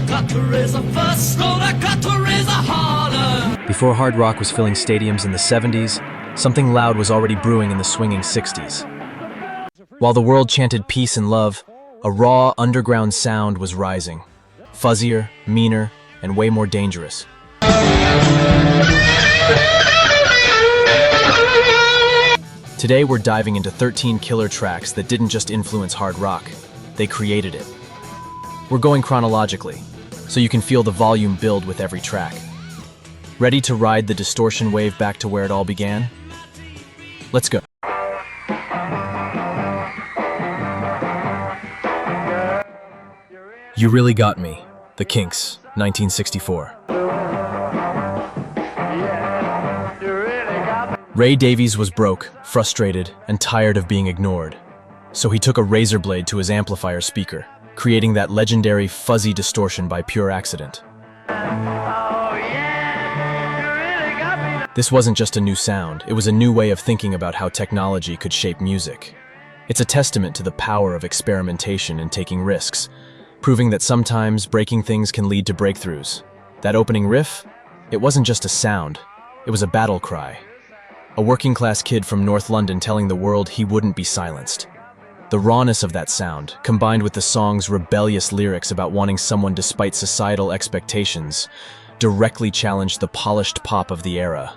got to raise a fuss, Lord, I got to raise a holler. Before hard rock was filling stadiums in the 70s, something loud was already brewing in the swinging 60s. While the world chanted peace and love, a raw, underground sound was rising. Fuzzier, meaner, and way more dangerous. Today we're diving into 13 killer tracks that didn't just influence hard rock, they created it. We're going chronologically, so you can feel the volume build with every track. Ready to ride the distortion wave back to where it all began? Let's go. You Really Got Me, The Kinks, 1964. Ray Davies was broke, frustrated, and tired of being ignored. So he took a razor blade to his amplifier speaker, creating that legendary fuzzy distortion by pure accident. This wasn't just a new sound, it was a new way of thinking about how technology could shape music. It's a testament to the power of experimentation and taking risks, proving that sometimes breaking things can lead to breakthroughs. That opening riff? It wasn't just a sound, it was a battle cry. A working-class kid from North London telling the world he wouldn't be silenced. The rawness of that sound, combined with the song's rebellious lyrics about wanting someone despite societal expectations, directly challenged the polished pop of the era.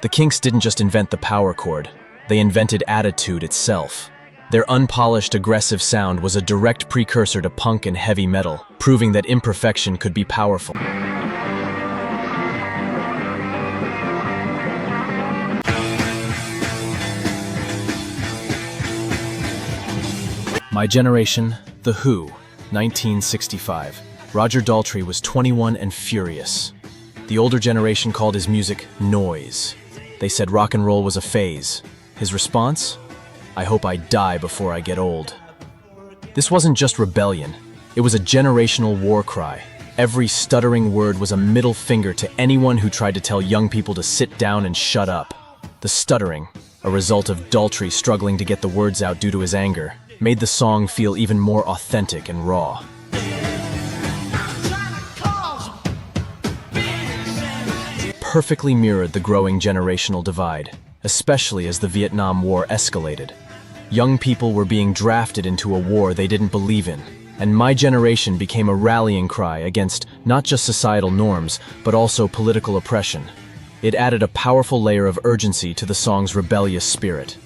The Kinks didn't just invent the power chord, they invented attitude itself. Their unpolished, aggressive sound was a direct precursor to punk and heavy metal, proving that imperfection could be powerful. My Generation, The Who, 1965. Roger Daltrey was 21 and furious. The older generation called his music noise. They said rock and roll was a phase. His response? I hope I die before I get old. This wasn't just rebellion, it was a generational war cry. Every stuttering word was a middle finger to anyone who tried to tell young people to sit down and shut up. The stuttering, a result of Daltrey struggling to get the words out due to his anger, made the song feel even more authentic and raw. Perfectly mirrored the growing generational divide, especially as the Vietnam War escalated. Young people were being drafted into a war they didn't believe in, and My Generation became a rallying cry against not just societal norms, but also political oppression. It added a powerful layer of urgency to the song's rebellious spirit.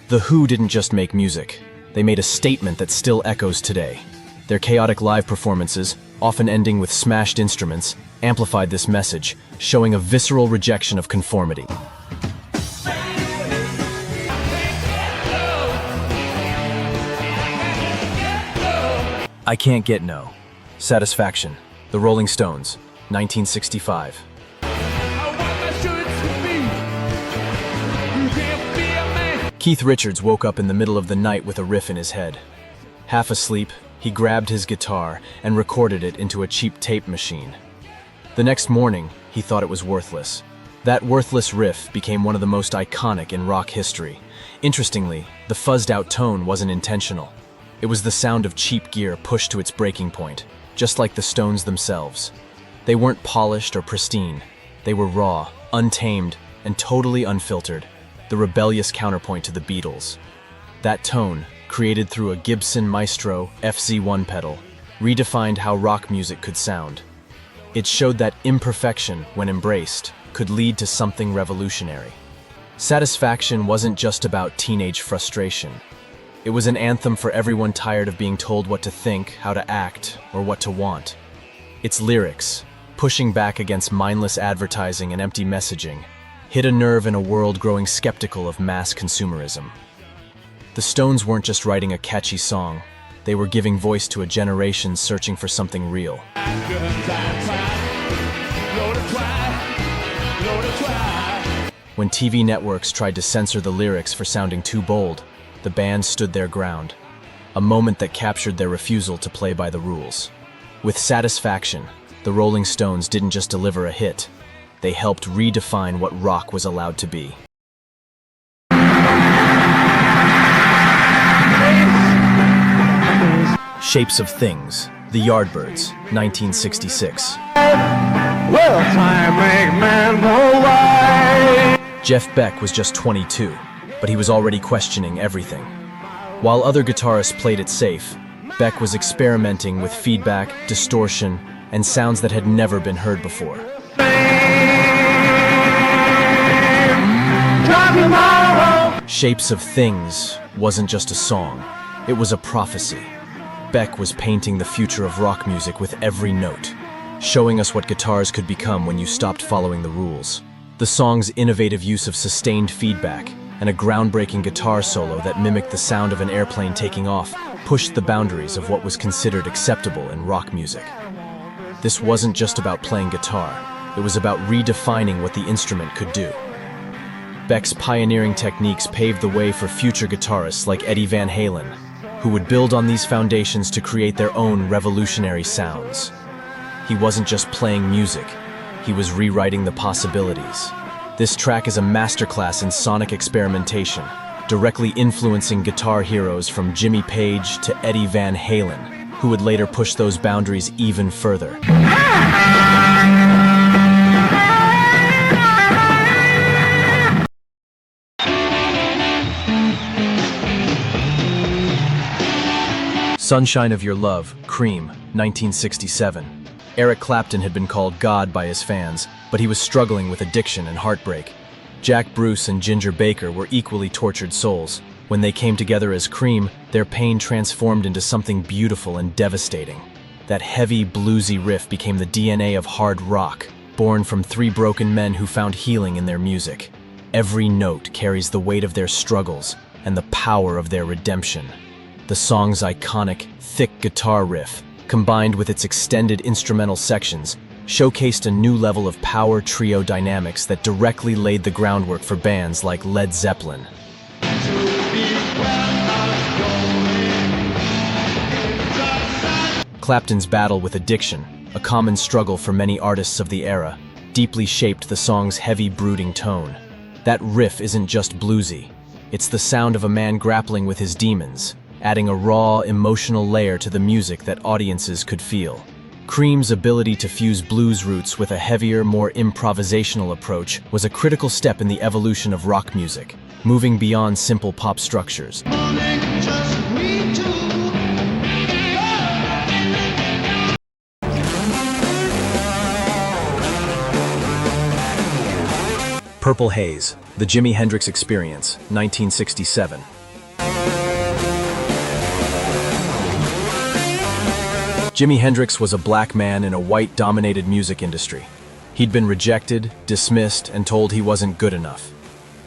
The Who didn't just make music, they made a statement that still echoes today. Their chaotic live performances, often ending with smashed instruments, amplified this message, showing a visceral rejection of conformity. I Can't Get No. Satisfaction, The Rolling Stones, 1965. Keith Richards woke up in the middle of the night with a riff in his head. Half asleep, he grabbed his guitar and recorded it into a cheap tape machine. The next morning, he thought it was worthless. That worthless riff became one of the most iconic in rock history. Interestingly, the fuzzed-out tone wasn't intentional. It was the sound of cheap gear pushed to its breaking point, just like the Stones themselves. They weren't polished or pristine. They were raw, untamed, and totally unfiltered, the rebellious counterpoint to the Beatles. That tone, created through a Gibson Maestro FZ1 pedal, redefined how rock music could sound. It showed that imperfection, when embraced, could lead to something revolutionary. Satisfaction wasn't just about teenage frustration. It was an anthem for everyone tired of being told what to think, how to act, or what to want. Its lyrics, pushing back against mindless advertising and empty messaging, hit a nerve in a world growing skeptical of mass consumerism. The Stones weren't just writing a catchy song, they were giving voice to a generation searching for something real. When TV networks tried to censor the lyrics for sounding too bold, the band stood their ground, a moment that captured their refusal to play by the rules. With Satisfaction, the Rolling Stones didn't just deliver a hit, They helped redefine what rock was allowed to be. Shapes of Things, The Yardbirds, 1966. Well, time make man go wide. Jeff Beck was just 22, but he was already questioning everything. While other guitarists played it safe, Beck was experimenting with feedback, distortion, and sounds that had never been heard before. Shapes of Things wasn't just a song, it was a prophecy. Beck was painting the future of rock music with every note, showing us what guitars could become when you stopped following the rules. The song's innovative use of sustained feedback and a groundbreaking guitar solo that mimicked the sound of an airplane taking off pushed the boundaries of what was considered acceptable in rock music. This wasn't just about playing guitar, it was about redefining what the instrument could do. Beck's pioneering techniques paved the way for future guitarists like Eddie Van Halen, who would build on these foundations to create their own revolutionary sounds. He wasn't just playing music, he was rewriting the possibilities. This track is a masterclass in sonic experimentation, directly influencing guitar heroes from Jimmy Page to Eddie Van Halen, who would later push those boundaries even further. Sunshine of Your Love, Cream, 1967. Eric Clapton had been called God by his fans, but he was struggling with addiction and heartbreak. Jack Bruce and Ginger Baker were equally tortured souls. When they came together as Cream, their pain transformed into something beautiful and devastating. That heavy, bluesy riff became the DNA of hard rock, born from three broken men who found healing in their music. Every note carries the weight of their struggles and the power of their redemption. The song's iconic, thick guitar riff, combined with its extended instrumental sections, showcased a new level of power trio dynamics that directly laid the groundwork for bands like Led Zeppelin. Clapton's battle with addiction, a common struggle for many artists of the era, deeply shaped the song's heavy, brooding tone. That riff isn't just bluesy, it's the sound of a man grappling with his demons, adding a raw, emotional layer to the music that audiences could feel. Cream's ability to fuse blues roots with a heavier, more improvisational approach was a critical step in the evolution of rock music, moving beyond simple pop structures. Purple Haze, The Jimi Hendrix Experience, 1967. Jimi Hendrix was a black man in a white-dominated music industry. He'd been rejected, dismissed, and told he wasn't good enough.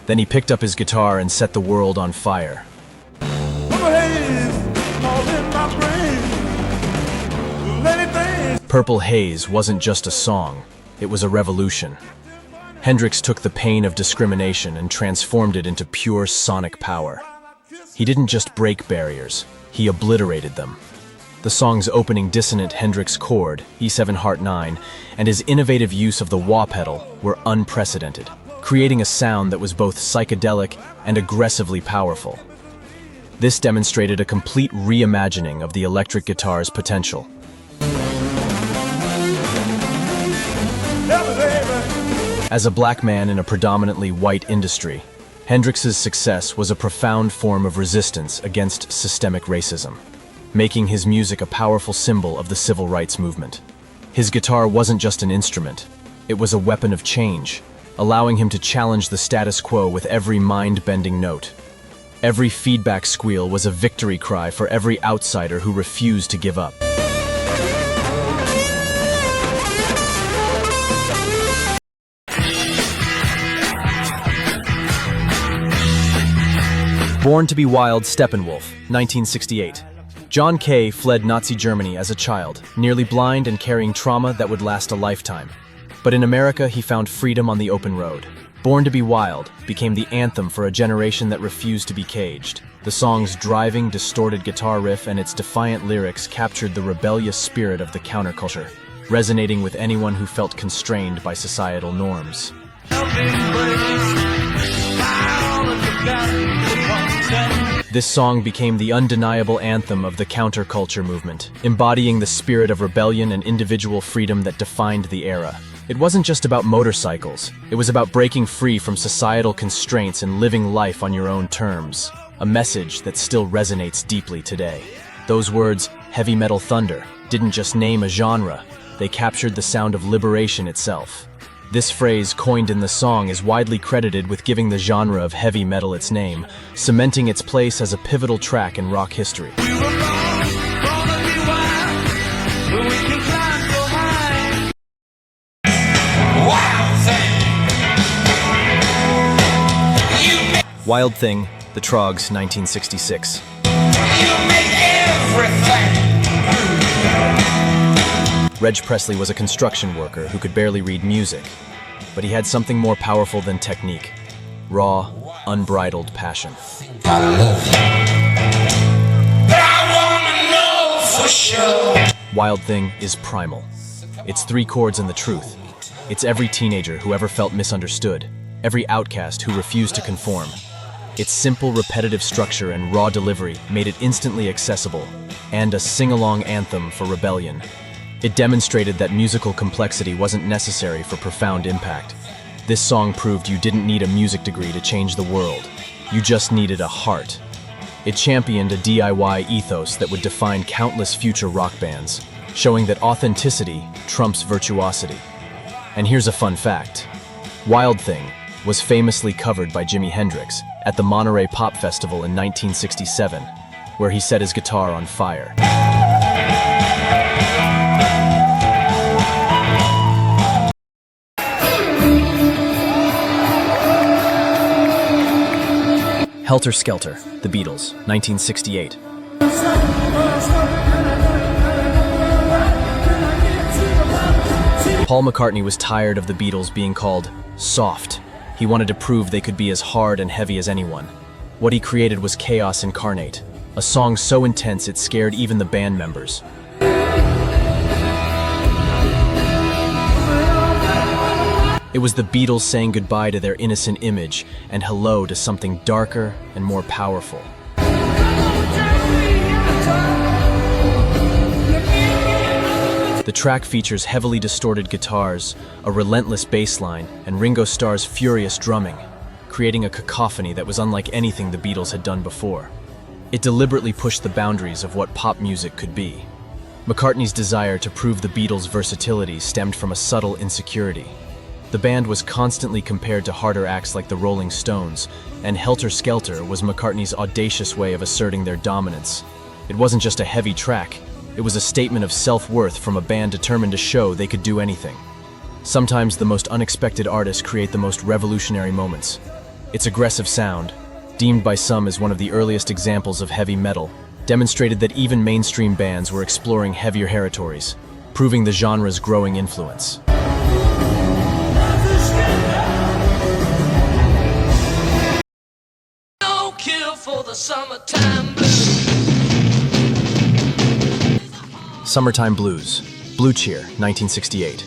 Then he picked up his guitar and set the world on fire. Purple Haze wasn't just a song, it was a revolution. Hendrix took the pain of discrimination and transformed it into pure sonic power. He didn't just break barriers, he obliterated them. The song's opening dissonant Hendrix chord, E7 Heart 9, and his innovative use of the wah pedal were unprecedented, creating a sound that was both psychedelic and aggressively powerful. This demonstrated a complete reimagining of the electric guitar's potential. As a black man in a predominantly white industry, Hendrix's success was a profound form of resistance against systemic racism, making his music a powerful symbol of the civil rights movement. His guitar wasn't just an instrument, it was a weapon of change, allowing him to challenge the status quo with every mind-bending note. Every feedback squeal was a victory cry for every outsider who refused to give up. Born to be Wild, Steppenwolf, 1968. John Kay fled Nazi Germany as a child, nearly blind and carrying trauma that would last a lifetime. But in America, he found freedom on the open road. Born to be Wild became the anthem for a generation that refused to be caged. The song's driving, distorted guitar riff and its defiant lyrics captured the rebellious spirit of the counterculture. resonating with anyone who felt constrained by societal norms. This song became the undeniable anthem of the counterculture movement, embodying the spirit of rebellion and individual freedom that defined the era. It wasn't just about motorcycles, it was about breaking free from societal constraints and living life on your own terms, a message that still resonates deeply today. Those words, heavy metal thunder, didn't just name a genre, they captured the sound of liberation itself. This phrase, coined in the song, is widely credited with giving the genre of heavy metal its name, cementing its place as a pivotal track in rock history. Wild Thing, the Troggs, 1966. Reg Presley was a construction worker who could barely read music, but he had something more powerful than technique: raw, unbridled passion. I love you, but I wanna know for sure. Wild Thing is primal. It's 3 chords and the truth. It's every teenager who ever felt misunderstood, every outcast who refused to conform. Its simple, repetitive structure and raw delivery made it instantly accessible, and a sing-along anthem for rebellion. It demonstrated that musical complexity wasn't necessary for profound impact. This song proved you didn't need a music degree to change the world. You just needed a heart. It championed a DIY ethos that would define countless future rock bands, showing that authenticity trumps virtuosity. And here's a fun fact. Wild Thing was famously covered by Jimi Hendrix at the Monterey Pop Festival in 1967, where he set his guitar on fire. Helter, Skelter, The Beatles, 1968. Paul McCartney was tired of the Beatles being called soft. He wanted to prove they could be as hard and heavy as anyone. What he created was chaos incarnate, a song so intense it scared even the band members. It was the Beatles saying goodbye to their innocent image and hello to something darker and more powerful. The track features heavily distorted guitars, a relentless bass line, and Ringo Starr's furious drumming, creating a cacophony that was unlike anything the Beatles had done before. It deliberately pushed the boundaries of what pop music could be. McCartney's desire to prove the Beatles' versatility stemmed from a subtle insecurity. The band was constantly compared to harder acts like the Rolling Stones, and Helter Skelter was McCartney's audacious way of asserting their dominance. It wasn't just a heavy track, it was a statement of self-worth from a band determined to show they could do anything. Sometimes the most unexpected artists create the most revolutionary moments. Its aggressive sound, deemed by some as one of the earliest examples of heavy metal, demonstrated that even mainstream bands were exploring heavier territories, proving the genre's growing influence. For the summertime blues. Summertime Blues, Blue Cheer, 1968.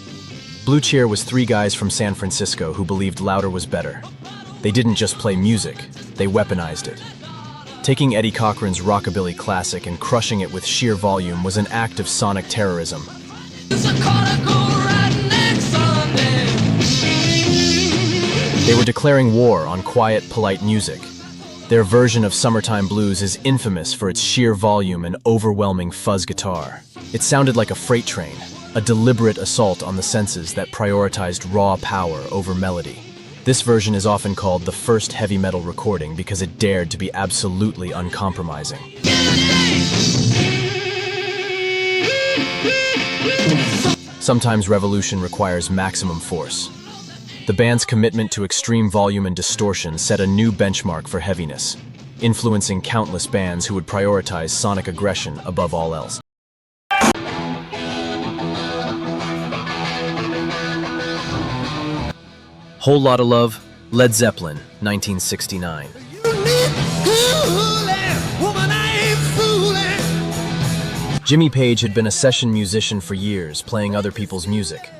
Blue Cheer was 3 guys from San Francisco who believed louder was better. They didn't just play music, they weaponized it. Taking Eddie Cochran's rockabilly classic and crushing it with sheer volume was an act of sonic terrorism. They were declaring war on quiet, polite music. Their version of Summertime Blues is infamous for its sheer volume and overwhelming fuzz guitar. It sounded like a freight train, a deliberate assault on the senses that prioritized raw power over melody. This version is often called the first heavy metal recording because it dared to be absolutely uncompromising. Sometimes revolution requires maximum force. The band's commitment to extreme volume and distortion set a new benchmark for heaviness, influencing countless bands who would prioritize sonic aggression above all else. Whole Lotta Love, Led Zeppelin, 1969. Jimmy Page had been a session musician for years, playing other people's music.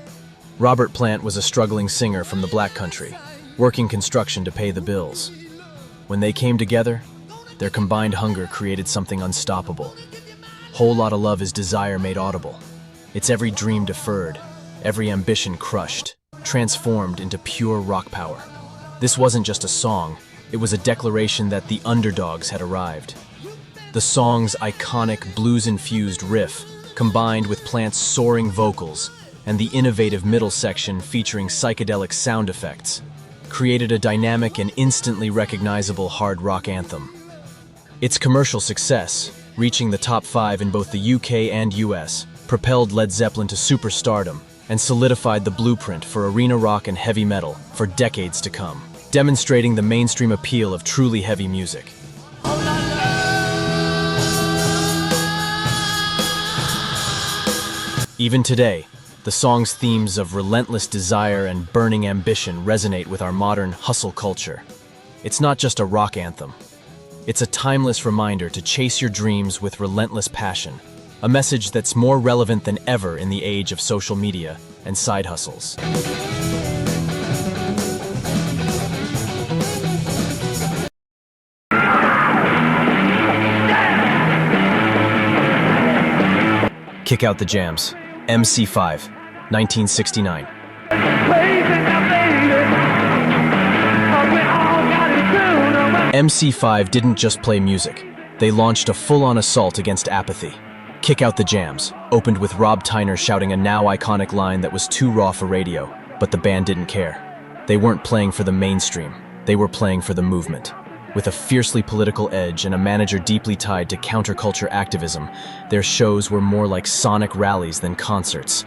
Robert Plant was a struggling singer from the Black Country, working construction to pay the bills. When they came together, their combined hunger created something unstoppable. Whole Lotta Love is desire made audible. It's every dream deferred, every ambition crushed, transformed into pure rock power. This wasn't just a song, it was a declaration that the underdogs had arrived. The song's iconic blues-infused riff, combined with Plant's soaring vocals and the innovative middle section featuring psychedelic sound effects, created a dynamic and instantly recognizable hard rock anthem. Its commercial success, reaching the top 5 in both the UK and US, propelled Led Zeppelin to superstardom and solidified the blueprint for arena rock and heavy metal for decades to come, demonstrating the mainstream appeal of truly heavy music. Even today, the song's themes of relentless desire and burning ambition resonate with our modern hustle culture. It's not just a rock anthem. It's a timeless reminder to chase your dreams with relentless passion, a message that's more relevant than ever in the age of social media and side hustles. Kick Out the Jams, MC5, 1969. MC5 didn't just play music. They launched a full-on assault against apathy. Kick Out the Jams opened with Rob Tyner shouting a now iconic line that was too raw for radio, but the band didn't care. They weren't playing for the mainstream, they were playing for the movement. With a fiercely political edge and a manager deeply tied to counterculture activism, their shows were more like sonic rallies than concerts.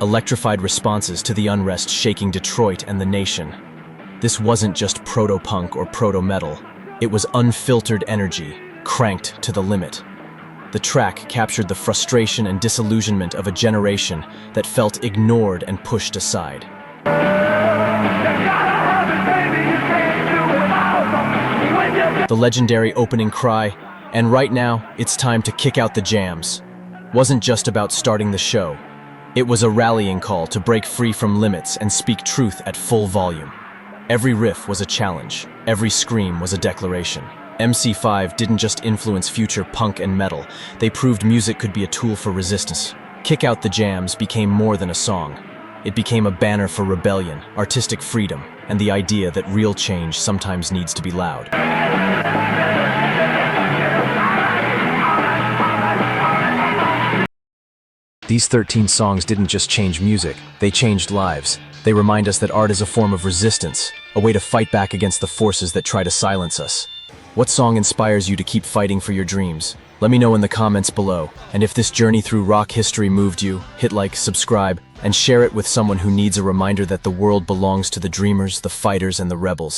Electrified responses to the unrest shaking Detroit and the nation. This wasn't just proto-punk or proto-metal. It was unfiltered energy, cranked to the limit. The track captured the frustration and disillusionment of a generation that felt ignored and pushed aside. The legendary opening cry, "And right now, it's time to kick out the jams," wasn't just about starting the show. It was a rallying call to break free from limits and speak truth at full volume. Every riff was a challenge, every scream was a declaration. MC5 didn't just influence future punk and metal, they proved music could be a tool for resistance. Kick Out the Jams became more than a song. It became a banner for rebellion, artistic freedom, and the idea that real change sometimes needs to be loud. These 13 songs didn't just change music, they changed lives. They remind us that art is a form of resistance, a way to fight back against the forces that try to silence us. What song inspires you to keep fighting for your dreams? Let me know in the comments below. And if this journey through rock history moved you, hit like, subscribe, and share it with someone who needs a reminder that the world belongs to the dreamers, the fighters, and the rebels.